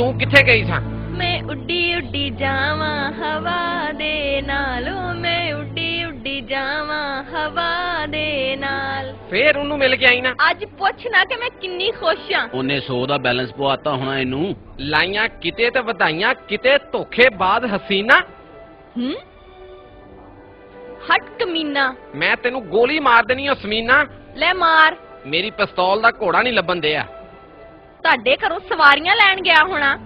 ਤੂੰ ਕਿੱਥੇ ਗਈ ਸਾਂ? मैं उड्डी उड्डी जावा हवा दे नाल मैं उड्डी उड्डी जावा हवा दे नाल। ਫੇਰ ਉਹਨੂੰ ਮਿਲ ਕੇ ਆਈ ਨਾ। ਅੱਜ ਪੁੱਛ ਨਾ ਕਿ ਮੈਂ ਕਿੰਨੀ ਖੁਸ਼ ਆ। ਉਹਨੇ 100 ਦਾ ਬੈਲੈਂਸ ਪਵਾਤਾ ਹੋਣਾ ਇਹਨੂੰ। ਲਾਈਆਂ ਕਿਤੇ ਤੇ ਵਧਾਈਆਂ ਕਿਤੇ, ਧੋਖੇਬਾਜ਼ ਹਸੀਨਾ। ਹਟ ਕਮੀਨਾ, ਮੈਂ ਤੈਨੂੰ ਗੋਲੀ ਮਾਰ ਦੇਣੀ ਓ ਸਮੀਨਾ। ਲੈ ਮਾਰ। ਮੇਰੀ ਪਿਸਤੌਲ ਦਾ ਘੋੜਾ ਨਹੀਂ ਲੱਭਣ ਦਿਆ। ਤੁਹਾਡੇ ਘਰੋਂ ਸਵਾਰੀਆਂ ਲੈਣ ਗਿਆ ਹੋਣਾ।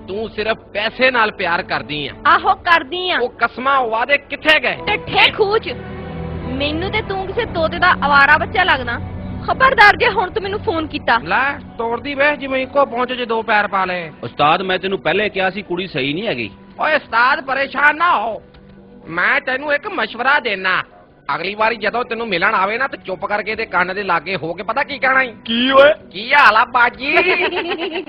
ਤੂੰ ਸਿਰਫ ਪੈਸੇ ਨਾਲ ਪਿਆਰ ਕਰਦੀ ਆ। ਆਹੋ ਕਰਦੀ ਆ। ਉਹ ਕਸਮਾਂ ਵਾਦੇ ਕਿੱਥੇ ਗਏ? ਤੇ ਠੇ ਖੂਚ ਮੈਨੂੰ ਤੇ ਤੂੰ ਕਿਸੇ ਤੋਤੇ ਦਾ ਆਵਾਰਾ ਬੱਚਾ ਲੱਗਦਾ। ਖਬਰਦਾਰ ਜੇ ਹੁਣ ਤੂੰ ਮੈਨੂੰ ਫੋਨ ਕੀਤਾ। ਲੈ ਤੋੜਦੀ ਵੇ ਜਿਵੇਂ ਇੱਕੋ ਪਹੁੰਚ ਜੇ ਦੋ ਪੈਰ ਪਾ ਲਏ। ਉਸਤਾਦ ਮੈਂ ਤੈਨੂੰ ਪਹਿਲੇ ਕਿਹਾ ਸੀ ਕੁੜੀ ਸਹੀ ਨਹੀਂ ਹੈਗੀ। ਓਏ ਉਸਤਾਦ ਪਰੇਸ਼ਾਨ ਨਾ ਹੋ, ਮੈਂ ਤੈਨੂੰ ਇੱਕ ਮਸ਼ਵਰਾ ਦੇਣਾ। ਅਗਲੀ ਵਾਰੀ ਜਦੋਂ ਤੈਨੂੰ ਮਿਲਣ ਆਵੇ ਨਾ ਤੇ ਚੁੱਪ ਕਰਕੇ ਤੇ ਕੰਨ ਦੇ ਲਾਗੇ ਹੋ ਕੇ ਪਤਾ ਕੀ ਕਹਿਣਾ ਈ? ਕੀ ਓਏ? ਕੀ ਹਾਲ ਆ ਬਾਜੀ?